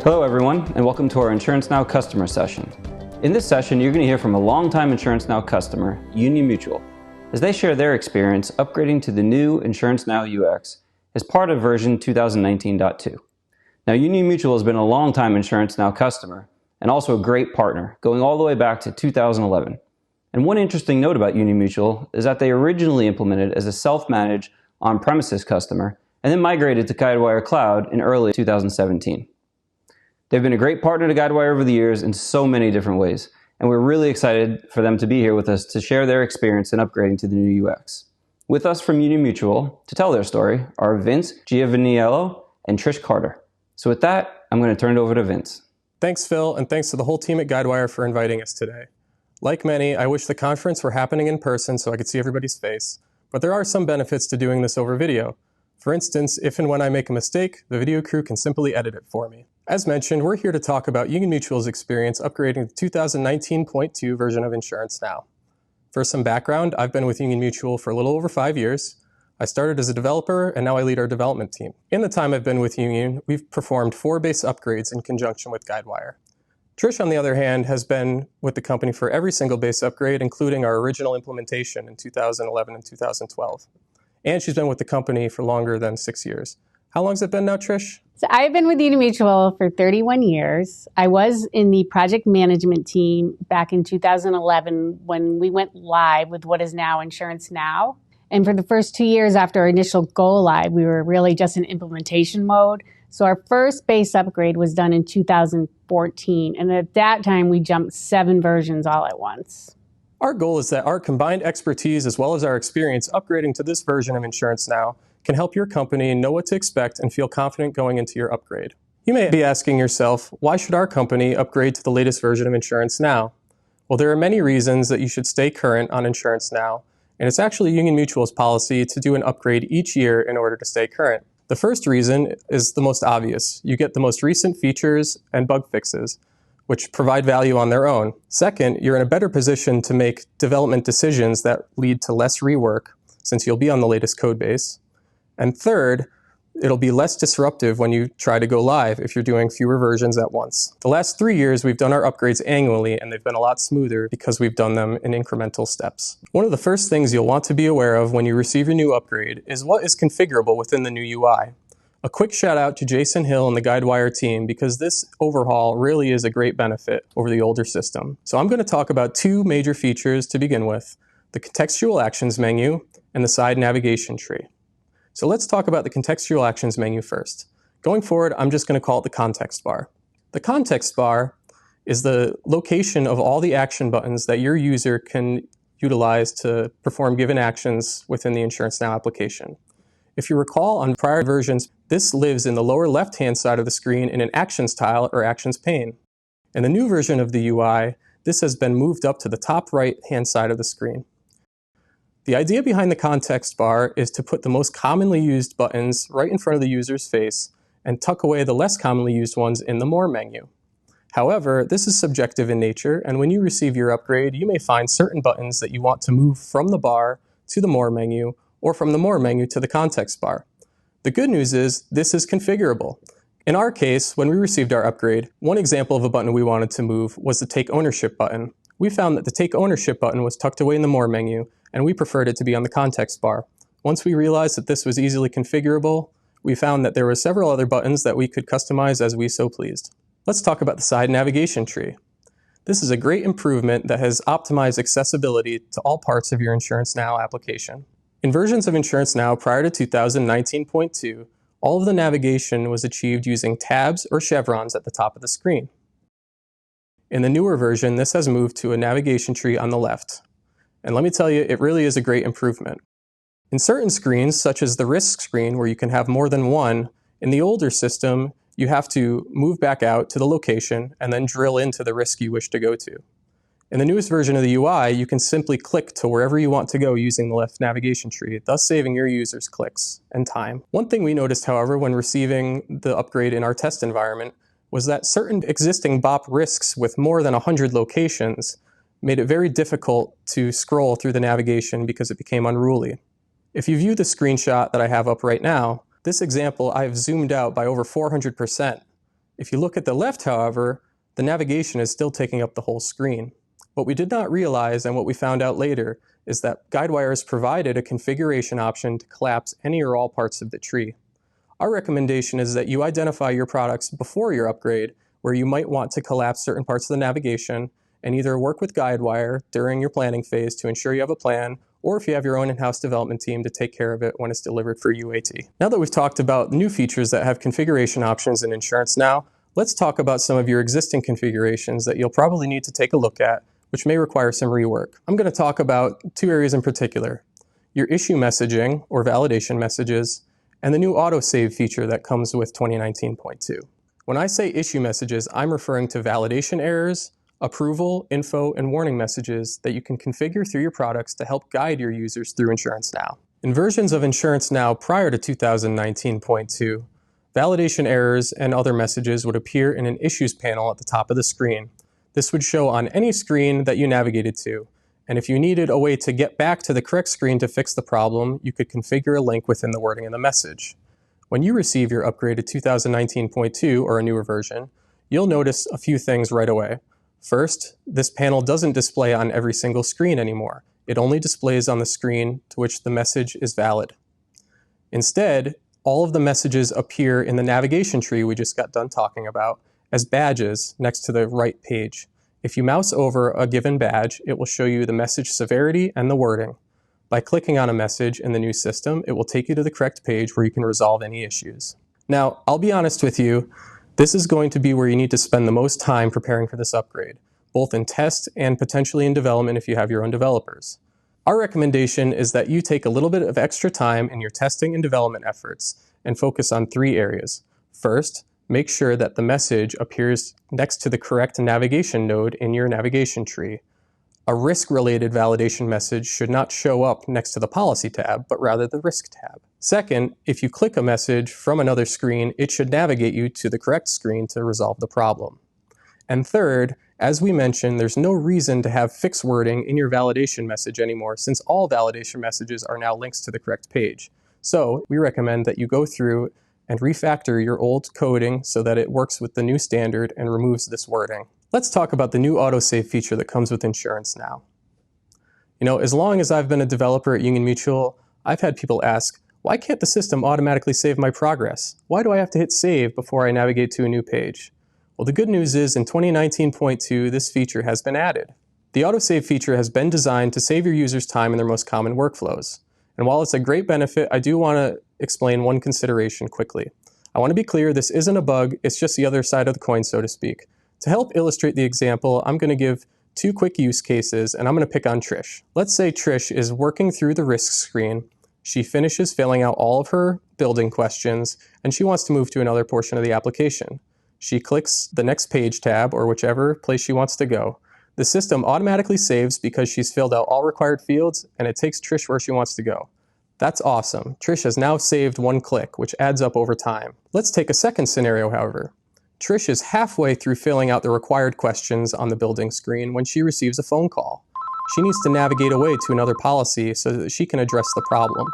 Hello everyone, and welcome to our InsuranceNow customer session. In this session, you're going to hear from a longtime InsuranceNow customer, Union Mutual, as they share their experience upgrading to the new InsuranceNow UX as part of version 2019.2. Now, Union Mutual has been a longtime InsuranceNow customer and also a great partner, going all the way back to 2011. And one interesting note about Union Mutual is that they originally implemented as a self-managed on-premises customer and then migrated to Guidewire Cloud in early 2017. They've been a great partner to Guidewire over the years in so many different ways, and we're really excited for them to be here with us to share their experience in upgrading to the new UX. With us from Union Mutual to tell their story are Vince Giovaniello and Trish Carter. So with that, I'm going to turn it over to Vince. Thanks, Phil, and thanks to the whole team at Guidewire for inviting us today. Like many, I wish the conference were happening in person so I could see everybody's face, but there are some benefits to doing this over video. For instance, if and when I make a mistake, the video crew can simply edit it for me. As mentioned, we're here to talk about Union Mutual's experience upgrading the 2019.2 version of InsuranceNow. For some background, I've been with Union Mutual for a little over 5 years. I started as a developer, and now I lead our development team. In the time I've been with Union, we've performed 4 base upgrades in conjunction with Guidewire. Trish, on the other hand, has been with the company for every single base upgrade, including our original implementation in 2011 and 2012. And she's been with the company for longer than 6 years. How long has it been now, Trish? So I've been with Union Mutual for 31 years. I was in the project management team back in 2011 when we went live with what is now InsuranceNow. And for the first 2 years after our initial go live, we were really just in implementation mode. So our first base upgrade was done in 2014. And at that time, we jumped 7 versions all at once. Our goal is that our combined expertise as well as our experience upgrading to this version of InsuranceNow can help your company know what to expect and feel confident going into your upgrade. You may be asking yourself, why should our company upgrade to the latest version of InsuranceNow? Well, there are many reasons that you should stay current on InsuranceNow, and it's actually Union Mutual's policy to do an upgrade each year in order to stay current. The first reason is the most obvious. You get the most recent features and bug fixes, which provide value on their own. Second, you're in a better position to make development decisions that lead to less rework, since you'll be on the latest code base. And third, it'll be less disruptive when you try to go live if you're doing fewer versions at once. The last 3 years, we've done our upgrades annually, and they've been a lot smoother because we've done them in incremental steps. One of the first things you'll want to be aware of when you receive your new upgrade is what is configurable within the new UI. A quick shout out to Jason Hill and the Guidewire team because this overhaul really is a great benefit over the older system. So I'm going to talk about 2 major features to begin with, the contextual actions menu and the side navigation tree. So let's talk about the contextual actions menu first. Going forward, I'm just going to call it the context bar. The context bar is the location of all the action buttons that your user can utilize to perform given actions within the InsuranceNow application. If you recall on prior versions, this lives in the lower left-hand side of the screen in an actions tile or actions pane. In the new version of the UI, this has been moved up to the top right-hand side of the screen. The idea behind the context bar is to put the most commonly used buttons right in front of the user's face and tuck away the less commonly used ones in the More menu. However, this is subjective in nature, and when you receive your upgrade, you may find certain buttons that you want to move from the bar to the More menu or from the More menu to the context bar. The good news is this is configurable. In our case, when we received our upgrade, one example of a button we wanted to move was the Take Ownership button. We found that the Take Ownership button was tucked away in the More menu, and we preferred it to be on the context bar. Once we realized that this was easily configurable, we found that there were several other buttons that we could customize as we so pleased. Let's talk about the side navigation tree. This is a great improvement that has optimized accessibility to all parts of your InsuranceNow application. In versions of InsuranceNow prior to 2019.2, all of the navigation was achieved using tabs or chevrons at the top of the screen. In the newer version, this has moved to a navigation tree on the left. And let me tell you, it really is a great improvement. In certain screens, such as the risk screen where you can have more than one, in the older system, you have to move back out to the location and then drill into the risk you wish to go to. In the newest version of the UI, you can simply click to wherever you want to go using the left navigation tree, thus saving your users clicks and time. One thing we noticed, however, when receiving the upgrade in our test environment was that certain existing BOP risks with more than 100 locations made it very difficult to scroll through the navigation because it became unruly. If you view the screenshot that I have up right now, this example I've zoomed out by over 400%. If you look at the left, however, the navigation is still taking up the whole screen. What we did not realize, and what we found out later, is that Guidewire has provided a configuration option to collapse any or all parts of the tree. Our recommendation is that you identify your products before your upgrade, where you might want to collapse certain parts of the navigation, and either work with Guidewire during your planning phase to ensure you have a plan, or if you have your own in-house development team to take care of it when it's delivered for UAT. Now that we've talked about new features that have configuration options in InsuranceNow, let's talk about some of your existing configurations that you'll probably need to take a look at, which may require some rework. I'm going to talk about two areas in particular: your issue messaging or validation messages, and the new autosave feature that comes with 2019.2. When I say issue messages, I'm referring to validation errors, approval, info, and warning messages that you can configure through your products to help guide your users through InsuranceNow. In versions of InsuranceNow prior to 2019.2, validation errors and other messages would appear in an issues panel at the top of the screen. This would show on any screen that you navigated to, and if you needed a way to get back to the correct screen to fix the problem, you could configure a link within the wording in the message. When you receive your upgraded 2019.2 or a newer version, you'll notice a few things right away. First, this panel doesn't display on every single screen anymore. It only displays on the screen to which the message is valid. Instead, all of the messages appear in the navigation tree we just got done talking about as badges next to the right page. If you mouse over a given badge, it will show you the message severity and the wording. By clicking on a message in the new system, it will take you to the correct page where you can resolve any issues. Now, I'll be honest with you, this is going to be where you need to spend the most time preparing for this upgrade, both in test and potentially in development if you have your own developers. Our recommendation is that you take a little bit of extra time in your testing and development efforts and focus on three areas. First, make sure that the message appears next to the correct navigation node in your navigation tree. A risk-related validation message should not show up next to the policy tab, but rather the risk tab. Second, if you click a message from another screen, it should navigate you to the correct screen to resolve the problem. And third, as we mentioned, there's no reason to have fixed wording in your validation message anymore, since all validation messages are now links to the correct page. So we recommend that you go through and refactor your old coding so that it works with the new standard and removes this wording. Let's talk about the new autosave feature that comes with InsuranceNow. As long as I've been a developer at Union Mutual, I've had people ask, why can't the system automatically save my progress? Why do I have to hit save before I navigate to a new page? Well, the good news is in 2019.2, this feature has been added. The autosave feature has been designed to save your users time in their most common workflows. And while it's a great benefit, I do want to explain one consideration quickly. I want to be clear, this isn't a bug, it's just the other side of the coin, so to speak. To help illustrate the example, I'm going to give two quick use cases, and I'm going to pick on Trish. Let's say Trish is working through the risk screen. She finishes filling out all of her building questions, and she wants to move to another portion of the application. She clicks the next page tab, or whichever place she wants to go. The system automatically saves because she's filled out all required fields, and it takes Trish where she wants to go. That's awesome. Trish has now saved one click, which adds up over time. Let's take a second scenario, however. Trish is halfway through filling out the required questions on the building screen when she receives a phone call. She needs to navigate away to another policy so that she can address the problem.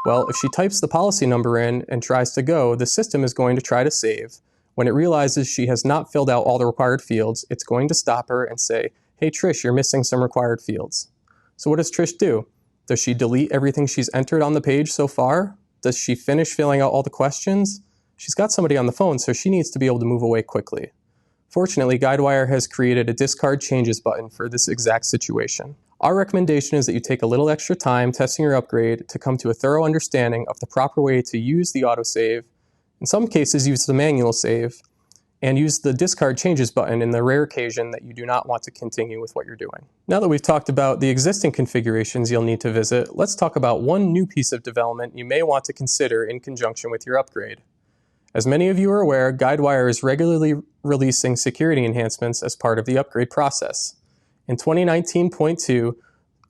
Well, if she types the policy number in and tries to go, the system is going to try to save. When it realizes she has not filled out all the required fields, it's going to stop her and say, hey Trish, you're missing some required fields. So what does Trish do? Does she delete everything she's entered on the page so far? Does she finish filling out all the questions? She's got somebody on the phone, so she needs to be able to move away quickly. Fortunately, Guidewire has created a discard changes button for this exact situation. Our recommendation is that you take a little extra time testing your upgrade to come to a thorough understanding of the proper way to use the autosave. In some cases, use the manual save, and use the discard changes button in the rare occasion that you do not want to continue with what you're doing. Now that we've talked about the existing configurations you'll need to visit, let's talk about one new piece of development you may want to consider in conjunction with your upgrade. As many of you are aware, Guidewire is regularly releasing security enhancements as part of the upgrade process. In 2019.2,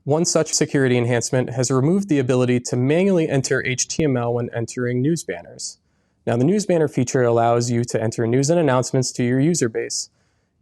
one such security enhancement has removed the ability to manually enter HTML when entering news banners. Now, the news banner feature allows you to enter news and announcements to your user base.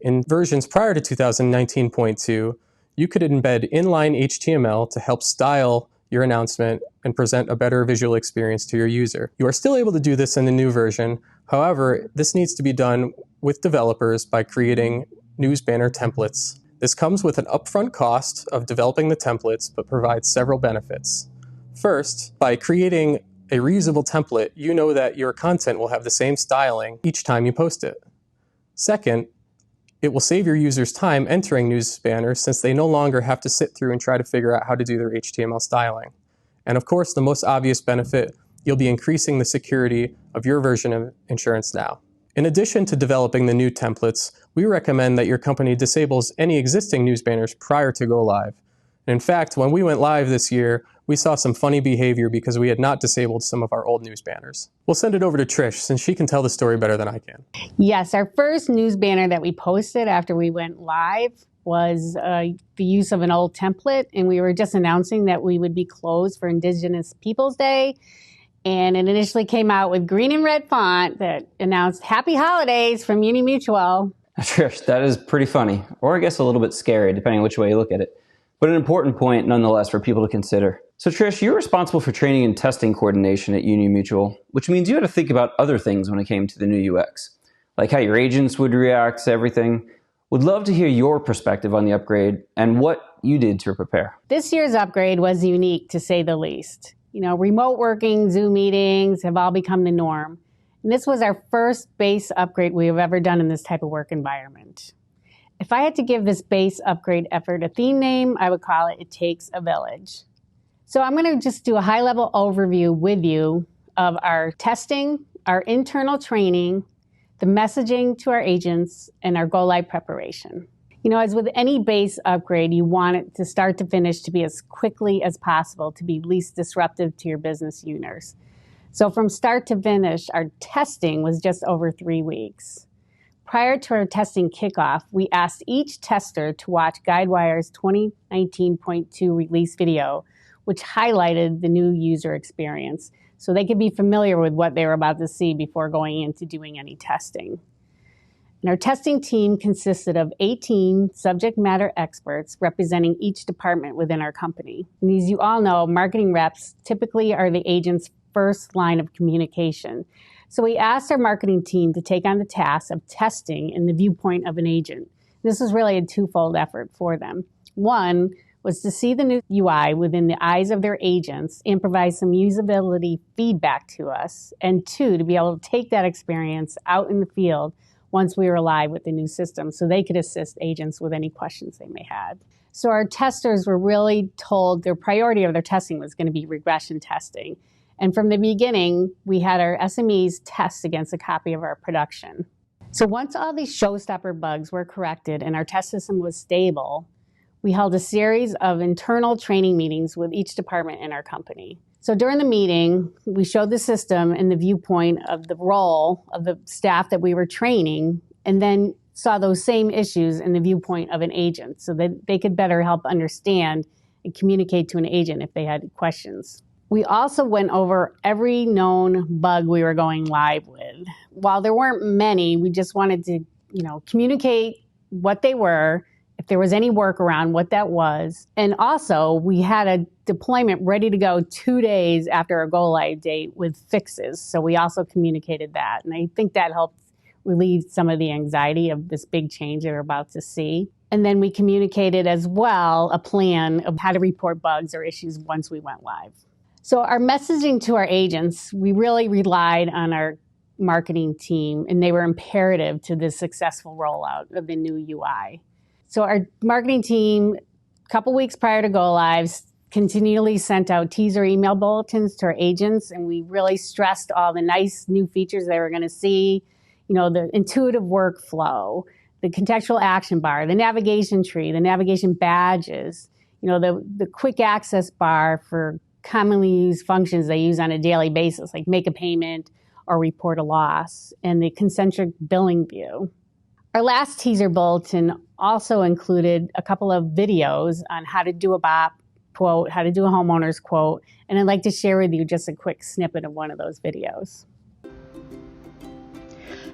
In versions prior to 2019.2, you could embed inline HTML to help style your announcement and present a better visual experience to your user. You are still able to do this in the new version. However, this needs to be done with developers by creating news banner templates. This comes with an upfront cost of developing the templates, but provides several benefits. First, by creating a reusable template, you know that your content will have the same styling each time you post it. Second, it will save your users time entering news banners since they no longer have to sit through and try to figure out how to do their HTML styling. And of course, the most obvious benefit, you'll be increasing the security of your version of InsuranceNow. In addition to developing the new templates, we recommend that your company disables any existing news banners prior to go live. And in fact, when we went live this year, we saw some funny behavior because we had not disabled some of our old news banners. We'll send it over to Trish since she can tell the story better than I can. Yes, our first news banner that we posted after we went live was the use of an old template, and we were just announcing that we would be closed for Indigenous Peoples Day. And it initially came out with green and red font that announced Happy Holidays from Uni Mutual. Trish, that is pretty funny, or I guess a little bit scary, depending on which way you look at it. But an important point nonetheless for people to consider. So Trish, you're responsible for training and testing coordination at Union Mutual, which means you had to think about other things when it came to the new UX, like how your agents would react to everything. Would love to hear your perspective on the upgrade and what you did to prepare. This year's upgrade was unique, to say the least. You know, remote working, Zoom meetings have all become the norm. And this was our first base upgrade we have ever done in this type of work environment. If I had to give this base upgrade effort a theme name, I would call it It Takes a Village. So I'm going to just do a high-level overview with you of our testing, our internal training, the messaging to our agents, and our go-live preparation. You know, as with any base upgrade, you want it to start to finish to be as quickly as possible to be least disruptive to your business users. So from start to finish, our testing was just over 3 weeks. Prior to our testing kickoff, we asked each tester to watch Guidewire's 2019.2 release video, which highlighted the new user experience, so they could be familiar with what they were about to see before going into doing any testing. And our testing team consisted of 18 subject matter experts representing each department within our company. And as you all know, marketing reps typically are the agent's first line of communication. So we asked our marketing team to take on the task of testing in the viewpoint of an agent. This was really a twofold effort for them. One was to see the new UI within the eyes of their agents and provide some usability feedback to us. And two, to be able to take that experience out in the field once we were live with the new system so they could assist agents with any questions they may have. So our testers were really told their priority of their testing was going to be regression testing. And from the beginning, we had our SMEs test against a copy of our production. So once all these showstopper bugs were corrected and our test system was stable, we held a series of internal training meetings with each department in our company. So during the meeting, we showed the system in the viewpoint of the role of the staff that we were training, and then saw those same issues in the viewpoint of an agent so that they could better help understand and communicate to an agent if they had questions. We also went over every known bug we were going live with. While there weren't many, we just wanted to, communicate what they were, if there was any workaround, what that was. And also, we had a deployment ready to go 2 days after our go-live date with fixes. So we also communicated that. And I think that helped relieve some of the anxiety of this big change that we're about to see. And then we communicated as well a plan of how to report bugs or issues once we went live. So our messaging to our agents, we really relied on our marketing team, and they were imperative to the successful rollout of the new UI. So our marketing team, a couple weeks prior to go lives, continually sent out teaser email bulletins to our agents, and we really stressed all the nice new features they were going to see, the intuitive workflow, the contextual action bar, the navigation tree, the navigation badges, the quick access bar for commonly used functions they use on a daily basis, like make a payment or report a loss, and the concentric billing view. Our last teaser bulletin also included a couple of videos on how to do a BOP quote, how to do a homeowner's quote, and I'd like to share with you just a quick snippet of one of those videos.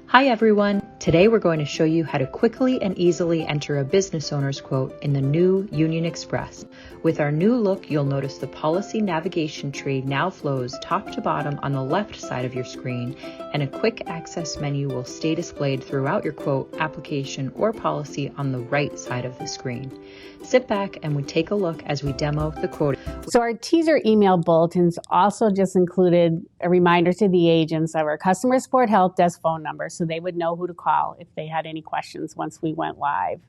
Hi everyone, Today we're going to show you how to quickly and easily enter a business owner's quote in the new Union Express. With our new look, you'll notice the policy navigation tree now flows top to bottom on the left side of your screen, and a quick access menu will stay displayed throughout your quote, application, or policy on the right side of the screen. Sit back and we take a look as we demo the quote. So our teaser email bulletins also just included a reminder to the agents of our customer support help desk phone number, so they would know who to call if they had any questions once we went live.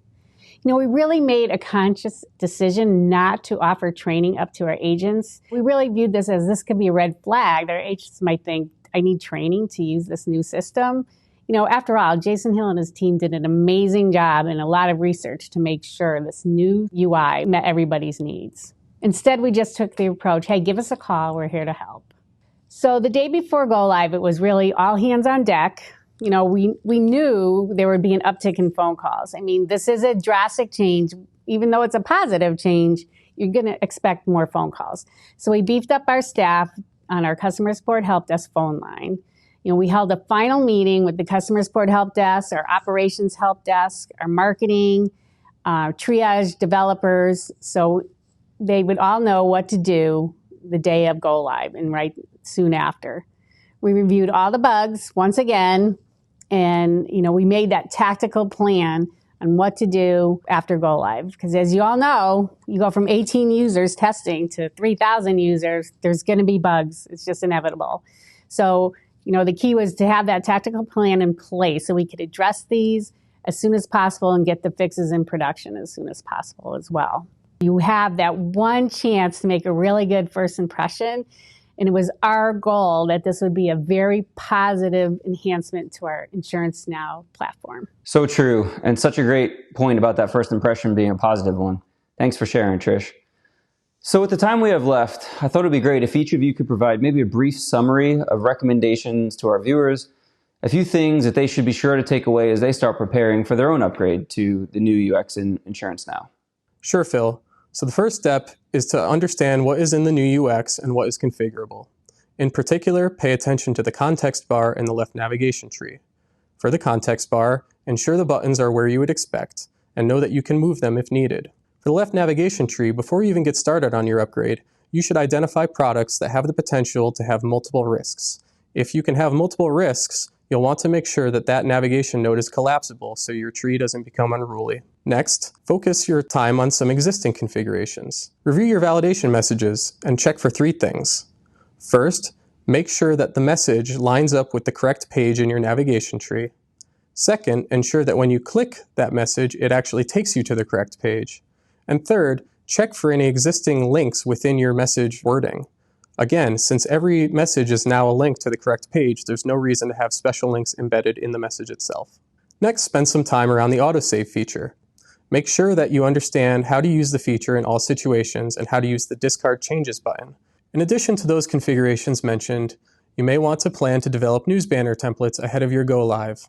You know, we really made a conscious decision not to offer training up to our agents. We really viewed this could be a red flag. Their agents might think, I need training to use this new system. You know, after all, Jason Hill and his team did an amazing job and a lot of research to make sure this new UI met everybody's needs. Instead, we just took the approach, hey, give us a call, we're here to help. So the day before go live, it was really all hands on deck. You know, we knew there would be an uptick in phone calls. I mean, this is a drastic change. Even though it's a positive change, you're going to expect more phone calls. So we beefed up our staff on our customer support help desk phone line. You know, we held a final meeting with the customer support help desk, our operations help desk, our marketing, triage developers, so they would all know what to do the day of go live and right soon after. We reviewed all the bugs once again, and you know, we made that tactical plan on what to do after go live. Because as you all know, you go from 18 users testing to 3,000 users, there's going to be bugs. It's just inevitable. So, you know, the key was to have that tactical plan in place so we could address these as soon as possible and get the fixes in production as soon as possible as well. You have that one chance to make a really good first impression, and it was our goal that this would be a very positive enhancement to our InsuranceNow platform. So true, and such a great point about that first impression being a positive one. Thanks for sharing, Trish. So with the time we have left, I thought it'd be great if each of you could provide maybe a brief summary of recommendations to our viewers, a few things that they should be sure to take away as they start preparing for their own upgrade to the new UX in InsuranceNow. Sure, Phil. So the first step is to understand what is in the new UX and what is configurable. In particular, pay attention to the context bar in the left navigation tree. For the context bar, ensure the buttons are where you would expect, and know that you can move them if needed. For the left navigation tree, before you even get started on your upgrade, you should identify products that have the potential to have multiple risks. If you can have multiple risks, you'll want to make sure that that navigation node is collapsible so your tree doesn't become unruly. Next, focus your time on some existing configurations. Review your validation messages and check for 3 things. First, make sure that the message lines up with the correct page in your navigation tree. Second, ensure that when you click that message, it actually takes you to the correct page. And third, check for any existing links within your message wording. Again, since every message is now a link to the correct page, there's no reason to have special links embedded in the message itself. Next, spend some time around the autosave feature. Make sure that you understand how to use the feature in all situations and how to use the discard changes button. In addition to those configurations mentioned, you may want to plan to develop news banner templates ahead of your go live.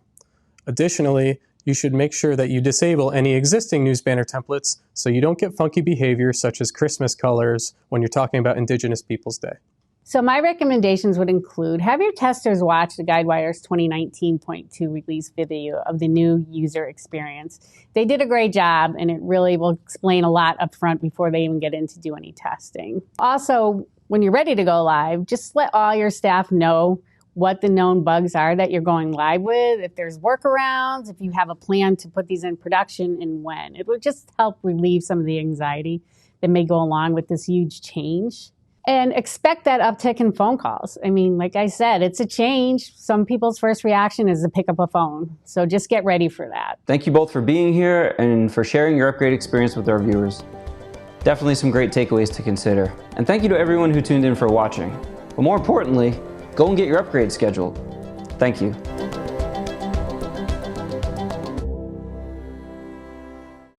Additionally, you should make sure that you disable any existing news banner templates so you don't get funky behavior such as Christmas colors when you're talking about Indigenous Peoples Day. So my recommendations would include have your testers watch the Guidewire's 2019.2 release video of the new user experience. They did a great job, and it really will explain a lot up front before they even get in to do any testing. Also, when you're ready to go live, just let all your staff know what the known bugs are that you're going live with, if there's workarounds, if you have a plan to put these in production, and when. It would just help relieve some of the anxiety that may go along with this huge change. And expect that uptick in phone calls. I mean, like I said, it's a change. Some people's first reaction is to pick up a phone. So just get ready for that. Thank you both for being here and for sharing your upgrade experience with our viewers. Definitely some great takeaways to consider. And thank you to everyone who tuned in for watching. But more importantly, go and get your upgrade scheduled. Thank you.